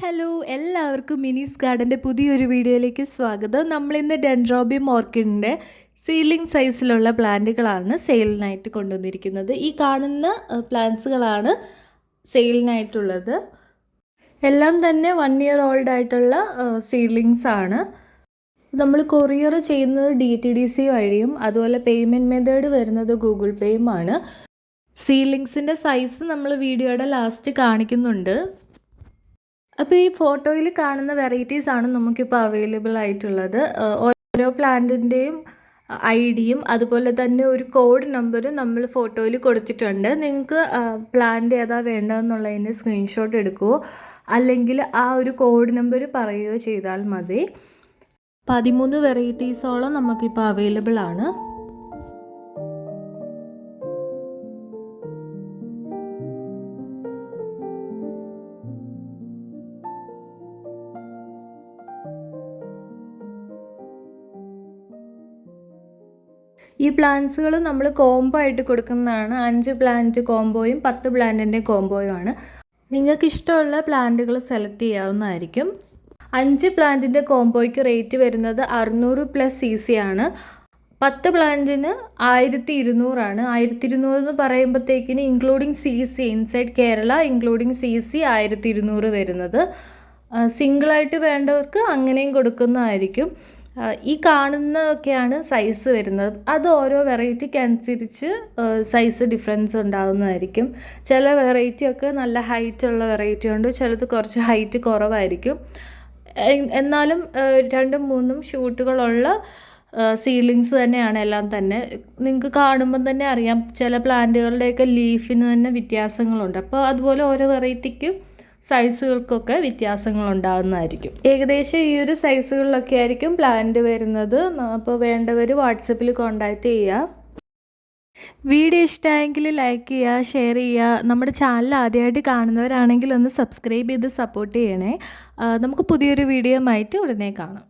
Hello എല്ലാവർക്കും മിനീസ് ഗാർഡൻ്റെ പുതിയൊരു വീഡിയോയിലേക്ക് സ്വാഗതം. നമ്മളിന്ന് ഡെൻഡ്രോബിയം ഓർക്കിഡിൻ്റെ സീലിംഗ് സൈസിലുള്ള പ്ലാന്റുകളാണ് സെയിലിനായിട്ട് കൊണ്ടുവന്നിരിക്കുന്നത്. ഈ കാണുന്ന പ്ലാന്റ്സുകളാണ് സെയിലിനായിട്ടുള്ളത്. എല്ലാം തന്നെ 1 year ഓൾഡ് ആയിട്ടുള്ള സീലിങ്സ് ആണ്. നമ്മൾ കൊറിയർ ചെയ്യുന്നത് DTDC വഴിയും അതുപോലെ പേയ്മെൻറ്റ് മെത്തേഡ് വരുന്നത് ഗൂഗിൾ പേയുമാണ്. സീലിങ്സിൻ്റെ സൈസ് നമ്മൾ വീഡിയോയുടെ ലാസ്റ്റ് കാണിക്കുന്നുണ്ട്. അപ്പോൾ ഈ ഫോട്ടോയിൽ കാണുന്ന വെറൈറ്റീസാണ് നമുക്കിപ്പോൾ അവൈലബിൾ ആയിട്ടുള്ളത്. ഓരോ പ്ലാന്റിൻ്റെയും ഐഡിയും അതുപോലെ തന്നെ ഒരു കോഡ് നമ്പറും നമ്മൾ ഫോട്ടോയിൽ കൊടുത്തിട്ടുണ്ട്. നിങ്ങൾക്ക് പ്ലാന്റ് ഏതാ വേണ്ടതെന്നുള്ളതിൻ്റെ സ്ക്രീൻഷോട്ട് എടുക്കുകയോ അല്ലെങ്കിൽ ആ ഒരു കോഡ് നമ്പർ പറയുകയോ ചെയ്താൽ മതി. 13 വെറൈറ്റീസോളം നമുക്കിപ്പോൾ അവൈലബിൾ ആണ്. ഈ പ്ലാന്റ്സുകൾ നമ്മൾ കോംബോ ആയിട്ട് കൊടുക്കുന്നതാണ്. 5 പ്ലാന്റ് കോംബോയും 10 പ്ലാന്റിൻ്റെ കോംബോയുമാണ്. നിങ്ങൾക്ക് ഇഷ്ടമുള്ള പ്ലാന്റുകൾ സെലക്ട് ചെയ്യാവുന്നതായിരിക്കും. 5 പ്ലാന്റിൻ്റെ കോംബോയ്ക്ക് റേറ്റ് വരുന്നത് 600+ CC ആണ്. 10 പ്ലാന്റിന് 1200 ആണ്. 1200 എന്ന് പറയുമ്പോഴത്തേക്കിന് including CC inside Kerala including CC 1200 വരുന്നത്. സിംഗിളായിട്ട് വേണ്ടവർക്ക് അങ്ങനെയും കൊടുക്കുന്നതായിരിക്കും. ഈ കാണുന്നതൊക്കെയാണ് സൈസ് വരുന്നത്. അത് ഓരോ വെറൈറ്റിക്ക് അനുസരിച്ച് സൈസ് ഡിഫറൻസ് ഉണ്ടാകുന്നതായിരിക്കും. ചില വെറൈറ്റിയൊക്കെ നല്ല ഹൈറ്റുള്ള വെറൈറ്റി ഉണ്ട്, ചിലത് കുറച്ച് ഹൈറ്റ് കുറവായിരിക്കും. എന്നാലും 2ഉം 3ഉം ഷൂട്ടുകളുള്ള സീലിങ്സ് തന്നെയാണ് എല്ലാം തന്നെ. നിങ്ങൾക്ക് കാണുമ്പം തന്നെ അറിയാം ചില പ്ലാന്റുകളുടെയൊക്കെ ലീഫിന് തന്നെ വ്യത്യാസങ്ങളുണ്ട്. അപ്പോൾ അതുപോലെ ഓരോ വെറൈറ്റിക്കും സൈസുകൾക്കൊക്കെ വ്യത്യാസങ്ങൾ ഉണ്ടാകുന്നതായിരിക്കും. ഏകദേശം ഈ ഒരു സൈസുകളിലൊക്കെ ആയിരിക്കും പ്ലാന്റ് വരുന്നത്. അപ്പോൾ വേണ്ടവർ വാട്സപ്പിൽ കോൺടാക്റ്റ് ചെയ്യുക. വീഡിയോ ഇഷ്ടമായെങ്കിൽ ലൈക്ക് ചെയ്യുക, ഷെയർ ചെയ്യുക. നമ്മുടെ ചാനൽ ആദ്യമായിട്ട് കാണുന്നവരാണെങ്കിൽ ഒന്ന് സബ്സ്ക്രൈബ് ചെയ്ത് സപ്പോർട്ട് ചെയ്യണേ. നമുക്ക് പുതിയൊരു വീഡിയോ ആയിട്ട് ഉടനെ കാണാം.